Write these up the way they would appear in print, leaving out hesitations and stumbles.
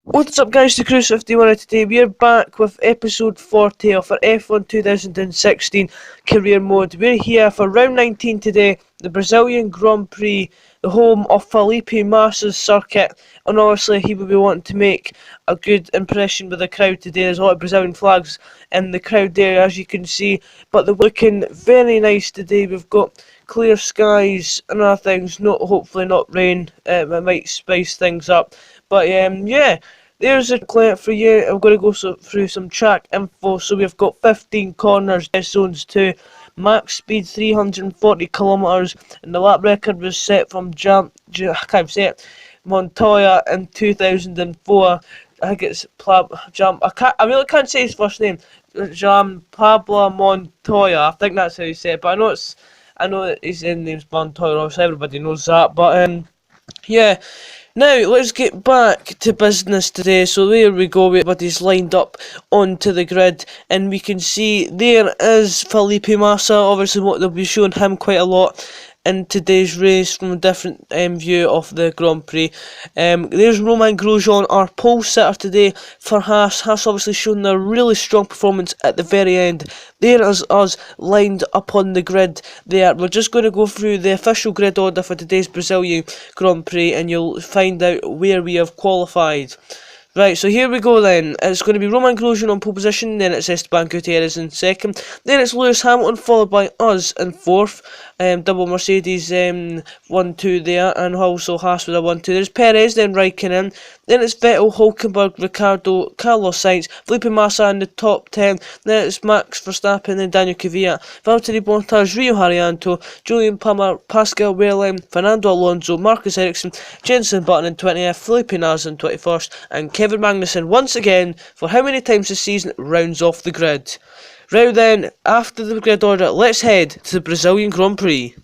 What's up guys, the Cruise51 today. We're back with episode 40 of our F1 2016 career mode. We're here for round 19 today, the Brazilian Grand Prix, the home of Felipe Massa's circuit, and obviously he will be wanting to make a good impression with the crowd today. There's a lot of Brazilian flags in the crowd there, as you can see, but they're looking very nice today. We've got clear skies and other things, hopefully not rain. It might spice things up, but yeah. There's a clip for you. I'm going to go through some track info. So we've got 15 corners, test zones 2, max speed 340 kilometers, and the lap record was set from Montoya in 2004. I think it's I really can't say his first name. Pablo Montoya. I think that's how you say it. But I know that his name's Montoya. Obviously, everybody knows that. But yeah. Now, let's get back to business today. So there we go, everybody's lined up onto the grid, and we can see there is Felipe Massa. Obviously, what they'll be showing him quite a lot in today's race from a different view of the Grand Prix. There's Romain Grosjean, our pole sitter today for HAAS. HAAS obviously showing a really strong performance at the very end. There is us lined up on the grid there. We're just going to go through the official grid order for today's Brazilian Grand Prix, and you'll find out where we have qualified. Right, so here we go then. It's going to be Romain Grosjean on pole position, then it's Esteban Gutierrez in second, then it's Lewis Hamilton followed by us in fourth, double Mercedes 1-2 there, and also Haas with a 1-2. There's Perez, then Raikkonen, then it's Vettel, Hulkenberg, Ricciardo, Carlos Sainz, Felipe Massa in the top 10, then it's Max Verstappen, then Daniel Kvyat, Valtteri Bottas, Rio Haryanto, Julian Palmer, Pascal Wehrlein, Fernando Alonso, Marcus Ericsson, Jenson Button in 20th, Felipe Nasr in 21st, and Kevin Magnussen once again, for how many times this season, rounds off the grid. Right then, after the grid order, let's head to the Brazilian Grand Prix.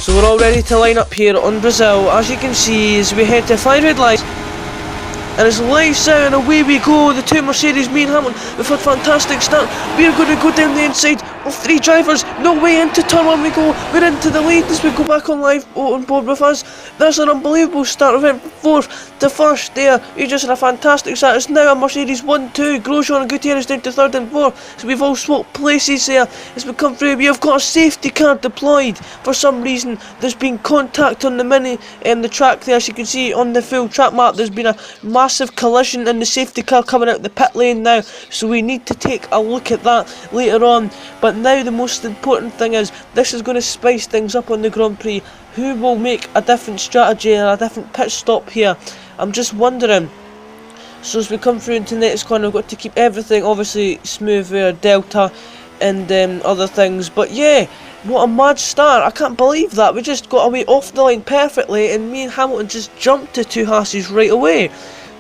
So we're all ready to line up here on Brazil. As you can see, as we head to 5 red lights, and it's lights out and away we go. The two Mercedes, me and Hamilton, we've had a fantastic start. We're going to go down the inside of 3 drivers. No way into turn 1 we go. We're into the lead as we go back on live on board with us. That's an unbelievable start. We went from 4th to 1st there. We just had a fantastic start. It's now a Mercedes 1-2. Grosjean and Gutierrez down to 3rd and 4th. So we've all swapped places there as we come through. We have got a safety car deployed. For some reason, there's been contact on the the track there. As you can see on the full track map, there's been a massive collision in the safety car coming out the pit lane now. So we need to take a look at that later on. But now the most important thing is, this is going to spice things up on the Grand Prix. Who will make a different strategy and a different pit stop here? I'm just wondering. So as we come through into the next corner, we've got to keep everything obviously smooth with our delta and other things. But yeah, what a mad start. I can't believe that. We just got away off the line perfectly, and me and Hamilton just jumped to 2 Haases right away.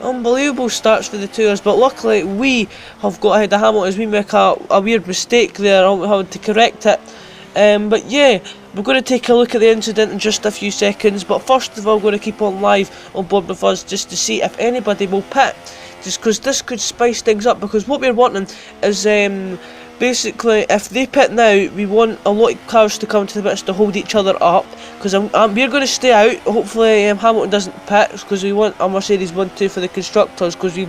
Unbelievable starts for the two of us, but luckily we have got ahead of Hamilton as we make a weird mistake there. I'm having to correct it. But yeah, we're going to take a look at the incident in just a few seconds, but first of all, we're going to keep on live on board with us just to see if anybody will pit, just because this could spice things up. Because what we're wanting is basically, if they pit now, we want a lot of cars to come to the pits to hold each other up, because we're going to stay out. Hopefully Hamilton doesn't pit, because we want a Mercedes 1-2 for the constructors, because we've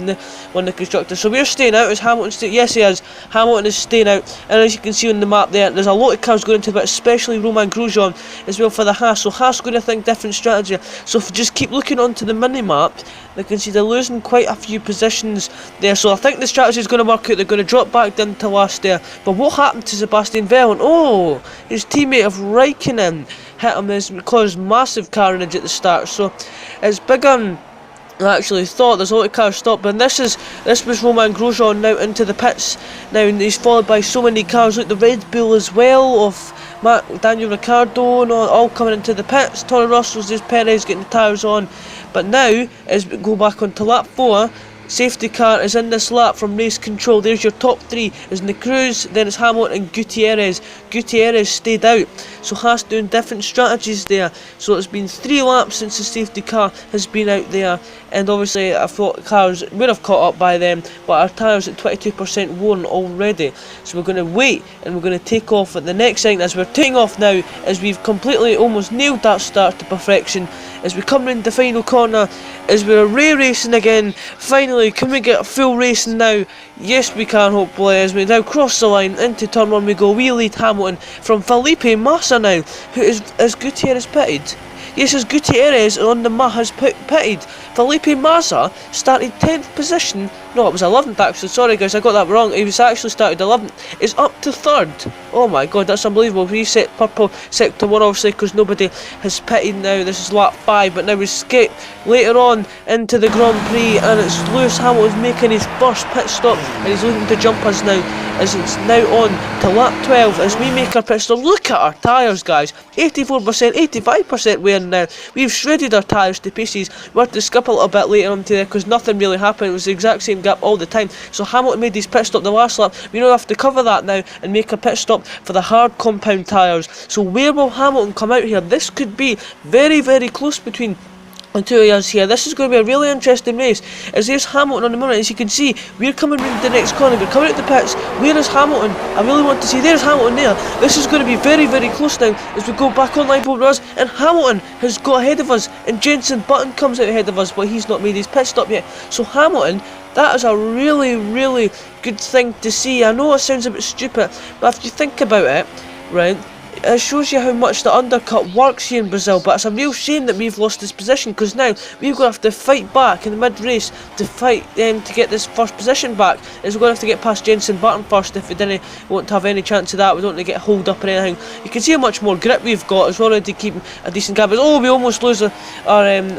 won the constructors. So we're staying out. Is Hamilton staying? Yes, he is. Hamilton is staying out, and as you can see on the map there's a lot of cars going into the pits, especially Romain Grosjean as well for the Haas. So Haas going to think different strategy. So if you just keep looking onto the mini map, they can see they're losing quite a few positions there. So I think the strategy is going to work out. They're going to drop back down to last there. But what happened to Sebastian Vettel? Oh, his teammate of Raikkonen hit him as caused massive carnage at the start. So it's bigger than I actually thought. There's a lot of cars stopped, but this was Romain Grosjean now into the pits now, and he's followed by so many cars. Like the Red Bull as well of Daniel Ricciardo and all coming into the pits. Toro Rosso's, there's Perez getting the tyres on. But now, as we go back onto lap 4, safety car is in this lap from race control. There's your top 3. Is Cruz, then it's Hamilton and Gutierrez. Gutierrez stayed out, so Haas doing different strategies there. So it's been 3 laps since the safety car has been out there, and obviously I thought cars would have caught up by them, but our tyres at 22% worn already. So we're going to wait and we're going to take off at the next thing. As we're taking off now, as we've completely almost nailed that start to perfection, as we come in the final corner, as we're racing again. Finally, can we get a full racing now? Yes, we can, hopefully. As we now cross the line into turn 1, we go. We lead Hamilton from Felipe Massa now, who is Gutierrez pitted. Yes, as Gutierrez on the has pitted. Felipe Massa started 10th position. No, it was 11th actually. Sorry guys, I got that wrong. He was actually started 11th. Is up to 3rd. Oh my god, that's unbelievable. We set purple sector 1 obviously because nobody has pitted now. This is lap 5, but now we skip later on into the Grand Prix, and it's Lewis Hamilton making his first pit stop, and he's looking to jump us now, as it's now on to lap 12 as we make our pit stop. Look at our tyres, guys. 84%, 85% wear now. We've shredded our tyres to pieces. We had to skip a little bit later on to there because nothing really happened. It was the exact same gap all the time. So Hamilton made his pit stop the last lap. We don't have to cover that now and make a pit stop for the hard compound tyres. So where will Hamilton come out here? This could be very, very close between the 2 of us here. This is going to be a really interesting race, as there's Hamilton on the moment. As you can see, we're coming round the next corner, we're coming out the pits. Where is Hamilton? I really want to see. There's Hamilton there. This is going to be very, very close now as we go back online over us, and Hamilton has got ahead of us, and Jenson Button comes out ahead of us, but he's not made his pit stop yet. So Hamilton, that is a really, really good thing to see. I know it sounds a bit stupid, but if you think about it, right, it shows you how much the undercut works here in Brazil. But it's a real shame that we've lost this position, because now we're going to have to fight back in the mid-race to fight to get this first position back. As we're going to have to get past Jenson Button first. If we didn't want to have any chance of that, we don't want to get hold up or anything. You can see how much more grip we've got as well to keep a decent gap. Oh, we almost lose our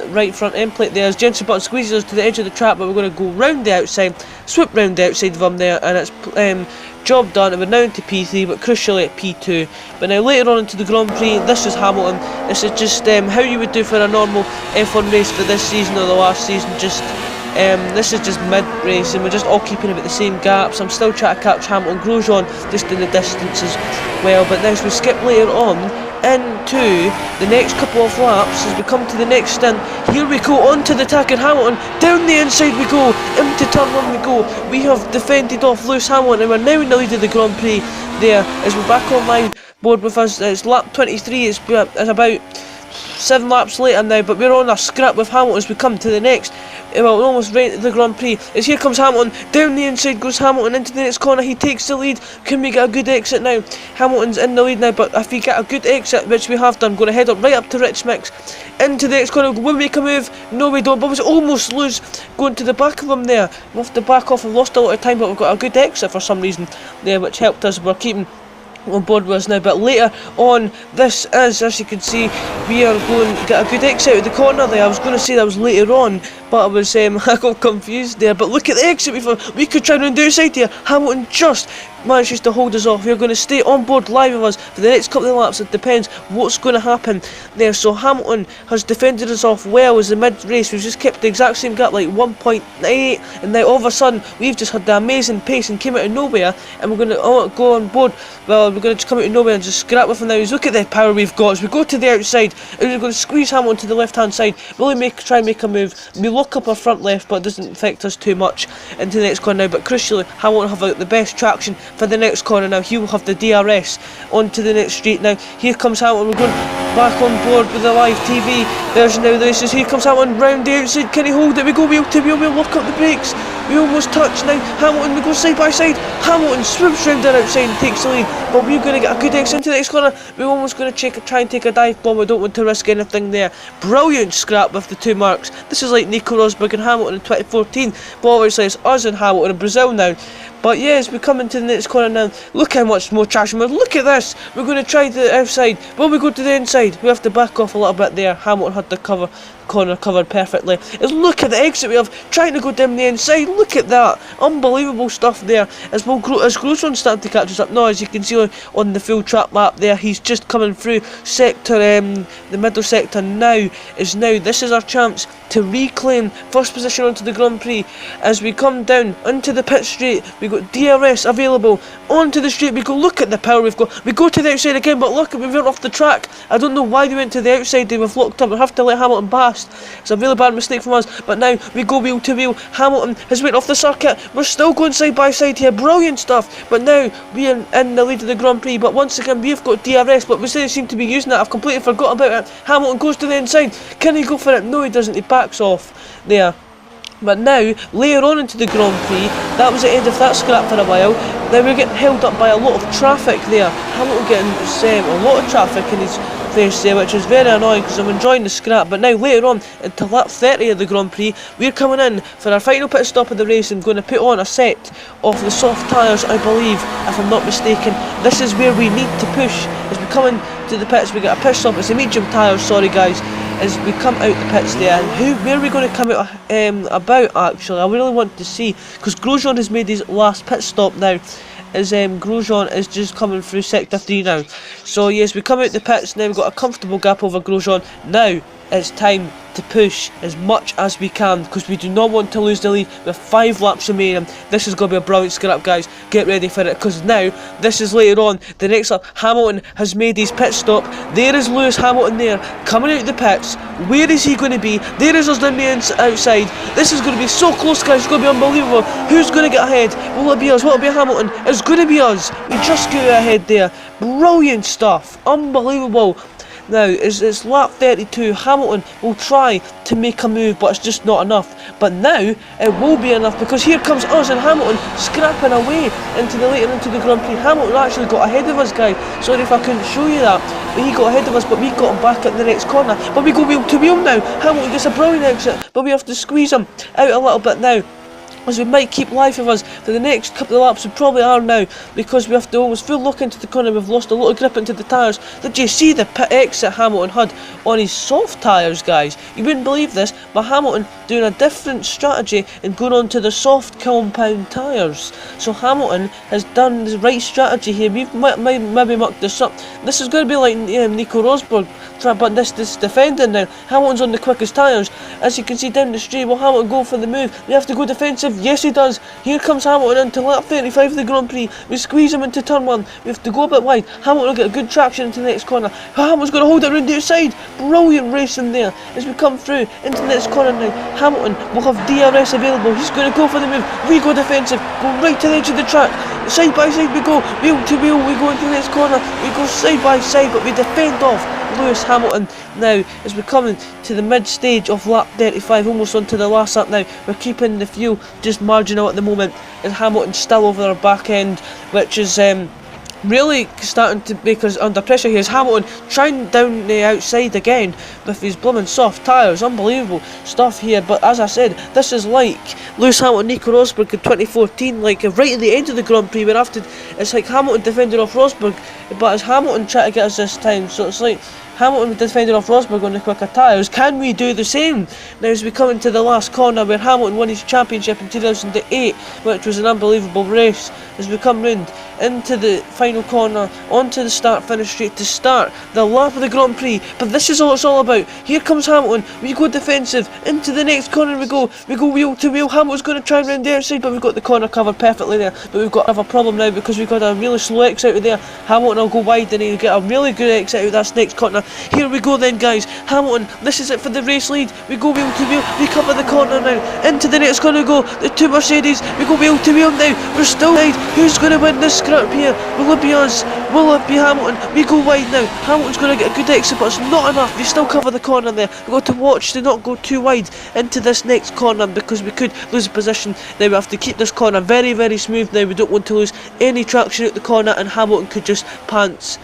right front end plate there as Jenson Button squeezes us to the edge of the track, but we're going to go round the outside, swoop round the outside of him there, and it's job done, and we're now into P3, but crucially at P2. But now later on into the Grand Prix, this is Hamilton. This is just how you would do for a normal F1 race for this season or the last season. Just this is just mid-race, and we're just all keeping about the same gaps. I'm still trying to catch Hamilton. Grosjean just in the distance as well. But now as we skip later on into the next couple of laps, as we come to the next stint, here we go onto the attack, and Hamilton down the inside we go, into turn 1 we go. We have defended off Lewis Hamilton, and we're now in the lead of the Grand Prix there as we're back online board with us. It's lap 23. It's about 7 laps later now, but we're on a scrap with Hamilton as we come to the next, well, almost right at the Grand Prix. As here comes Hamilton, down the inside goes Hamilton into the next corner. He takes the lead. Can we get a good exit now? Hamilton's in the lead now, but if we get a good exit, which we have done, going to head up right up to Rich Mix into the next corner. Will we make a move? No, we don't, but we almost lose going to the back of him there. We have to back off. We've lost a lot of time, but we've got a good exit for some reason there, which helped us. We're keeping on board with us now, but later on, this is, as you can see, we are going to get a good exit out of the corner there. I was going to say that was later on, but I was I got confused there. But look at the exit we could try and do side here. Hamilton just manages to hold us off. We're going to stay on board live with us for the next couple of laps. It depends what's going to happen there. So Hamilton has defended us off well as the mid-race. We've just kept the exact same gap, like 1.8, and now all of a sudden we've just had the amazing pace and came out of nowhere, and we're going to go on board. Well, we're going to just come out of nowhere and just scrap with him now. Look at the power we've got as we go to the outside, and we're going to squeeze Hamilton to the left-hand side. Really try and make a move. We lock up our front left, but it doesn't affect us too much into the next corner now. But crucially, Hamilton have the best traction for the next corner now. He will have the DRS onto the next straight now. Here comes Hamilton. We're going back on board with the live TV. There's now the races. Here comes Hamilton round the outside. Can he hold it? We go wheel to wheel. We'll lock up the brakes. We almost touch now. Hamilton, we go side by side. Hamilton swoops round the outside and takes the lead. But we're going to get a good exit into the next corner. We're almost going to try and take a dive bomb. We don't want to risk anything there. Brilliant scrap with the 2 marks. This is like Nico Rosberg and Hamilton in 2014. But obviously it's us and Hamilton in Brazil now. But yes, we're coming to the next corner now. Look how much more traction. Look at this. We're going to try the outside. Will we go to the inside? We have to back off a little bit there. Hamilton had the cover corner covered perfectly. Is look at the exit we have, trying to go down the inside. Look at that, unbelievable stuff there. As Grosjean starting to catch us up now, as you can see on the full track map there, he's just coming through sector, the middle sector now. This is our chance to reclaim first position onto the Grand Prix. As we come down into the pit straight, we got DRS available onto the straight. We go, look at the power we've got. We go to the outside again, but look, we went off the track. I don't know why they went to the outside. They were locked up. We have to let Hamilton past. It's a really bad mistake from us. But now we go wheel to wheel. Hamilton has went off the circuit. We're still going side by side here. Brilliant stuff. But now we are in the lead of the Grand Prix. But once again, we've got DRS. But we still seem to be using that. I've completely forgot about it. Hamilton goes to the inside. Can he go for it? No, he doesn't. He backs off there. But now, later on into the Grand Prix, that was the end of that scrap for a while. Now we're getting held up by a lot of traffic there. Hamilton getting a lot of traffic in his place there, which is very annoying because I'm enjoying the scrap. But now, later on, into lap 30 of the Grand Prix, we're coming in for our final pit stop of the race and going to put on a set of the soft tyres, I believe, if I'm not mistaken. This is where we need to push. As we come in to the pits, we get a pit stop. It's the medium tyres, sorry guys. As we come out the pits there, and where are we going to come out about actually? I really want to see, because Grosjean has made his last pit stop now. As Grosjean is just coming through sector 3 now. So yes, we come out the pits now. We've got a comfortable gap over Grosjean. Now it's time to push as much as we can, because we do not want to lose the lead with 5 laps remaining. This is going to be a brilliant scrap, guys. Get ready for it, because now this is later on. The next lap, Hamilton has made his pit stop. There is Lewis Hamilton there, coming out the pits. Where is he going to be? There is us down the outside. This is going to be so close, guys. It's going to be unbelievable. Who's going to get ahead? Will it be us? Will it be Hamilton? It's going to be us. We just got ahead there. Brilliant stuff. Unbelievable. Now, it's lap 32. Hamilton will try to make a move, but it's just not enough. But now, it will be enough, because here comes us and Hamilton scrapping away into the Grand Prix. Hamilton actually got ahead of us, guys. Sorry if I couldn't show you that. But he got ahead of us, but we got him back at the next corner. But we go wheel to wheel now. Hamilton gets a brilliant exit, but we have to squeeze him out a little bit now, as we might keep life of us for the next couple of laps. We probably are now, because we have to always full look into the corner. We've lost a lot of grip into the tyres. Did you see the pit exit Hamilton had on his soft tyres, guys? You wouldn't believe this, but Hamilton doing a different strategy and going on to the soft compound tyres. So Hamilton has done the right strategy here. We've maybe mucked this up. This is going to be like Nico Rosberg, but this defending now. Hamilton's on the quickest tyres. As you can see down the straight, will Hamilton go for the move? We have to go defensive. Yes, he does. Here comes Hamilton into lap 35 of the Grand Prix. We squeeze him into turn 1. We have to go a bit wide. Hamilton will get a good traction into the next corner. Hamilton's going to hold it around the outside. Brilliant racing there. As we come through into the next corner now, Hamilton will have DRS available. He's going to go for the move. We go defensive. Go right to the edge of the track. Side by side we go. Wheel to wheel. We go into the next corner. We go side by side, but we defend off Lewis Hamilton now as we're coming to the mid stage of lap 35, almost onto the last lap now. We're keeping the fuel just marginal at the moment, and Hamilton's still over our back end, which is really starting to make us under pressure here. As Hamilton trying down the outside again with his blooming soft tyres. Unbelievable stuff here. But as I said, this is like Lewis Hamilton, Nico Rosberg in 2014, like right at the end of the Grand Prix, where after it's like Hamilton defended off Rosberg, but it's Hamilton trying to get us this time. So it's like Hamilton defended off Rosberg on the quicker tyres. Can we do the same? Now as we come into the last corner where Hamilton won his championship in 2008, which was an unbelievable race, as we come round into the final corner, onto the start-finish straight to start the lap of the Grand Prix. But this is all it's all about. Here comes Hamilton. We go defensive. Into the next corner we go. We go wheel to wheel. Hamilton's going to try and round the outside, but we've got the corner covered perfectly there. But we've got to have a problem now, because we've got a really slow exit out of there. Hamilton will go wide and he'll get a really good exit out of that next corner. Here we go then, guys. Hamilton, this is it for the race lead. We go wheel to wheel. We cover the corner now. Into the next corner we go. The two Mercedes. We go wheel to wheel now. We're still wide. Who's going to win this scrap here? Will it be us? Will it be Hamilton? We go wide now. Hamilton's going to get a good exit, but it's not enough. We still cover the corner there. We've got to watch to not go too wide into this next corner, because we could lose position. Now we have to keep this corner very, very smooth now. We don't want to lose any traction out the corner, and Hamilton could just prance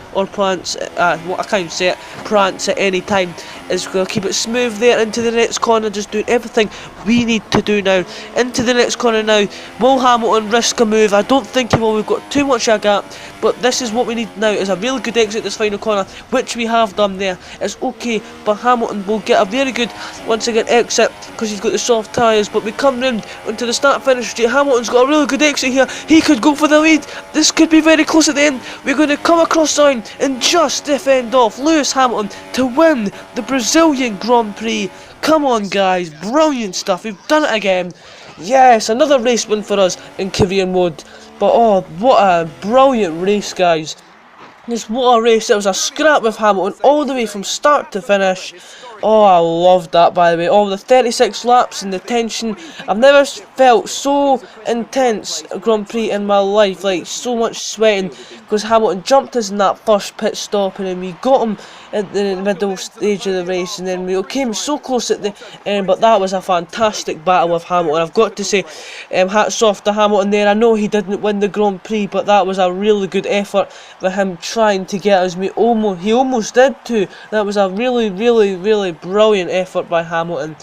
at any time. Is going to keep it smooth there into the next corner, just doing everything we need to do now. Into the next corner now. Will Hamilton risk a move? I don't think he will. We've got too much of a gap, but this is what we need now, is a really good exit this final corner, which we have done there. It's okay, but Hamilton will get a very good, once again, exit, because he's got the soft tyres. But we come round onto the start-finish straight. Hamilton's got a really good exit here. He could go for the lead. This could be very close at the end. We're going to come across line and just defend off Lewis Hamilton to win the Brazilian Grand Prix. Come on, guys, brilliant stuff. We've done it again. Yes, another race win for us in career mode. But oh, what a brilliant race, guys. Just what a race. It was a scrap with Hamilton all the way from start to finish. Oh, I loved that, by the way. All the 36 laps and the tension. I've never felt so intense a Grand Prix in my life. Like, so much sweating. Because Hamilton jumped us in that first pit stop, and then we got him at the middle stage of the race, and then we came so close at the end. But that was a fantastic battle with Hamilton. I've got to say, hats off to Hamilton there. I know he didn't win the Grand Prix, but that was a really good effort for him trying to get us. He almost did too. That was a really brilliant effort by Hamilton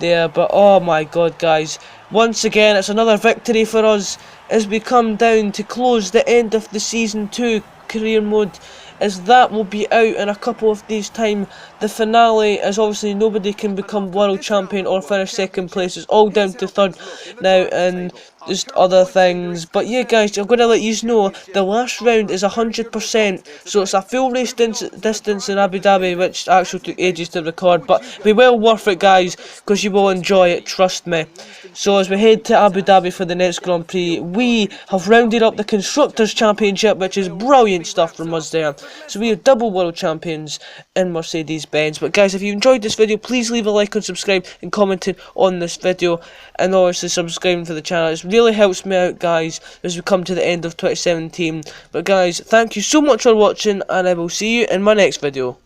there. But oh my god, guys, once again it's another victory for us as we come down to close the end of the season 2 career mode, as that will be out in a couple of days' time. The finale is obviously nobody can become world champion or finish second place. It's all down to third now and just other things. But yeah, guys, I'm going to let you know the last round is 100%, so it's a full race distance in Abu Dhabi, which actually took ages to record, but it'll be well worth it, guys, because you will enjoy it, trust me. So as we head to Abu Dhabi for the next Grand Prix, we have rounded up the Constructors' Championship, which is brilliant stuff from us there. So we are double world champions in Mercedes-Benz. But guys, if you enjoyed this video, please leave a like and subscribe and commenting on this video, and obviously subscribing for the channel. It really helps me out, guys, as we come to the end of 2017. But guys, thank you so much for watching, and I will see you in my next video.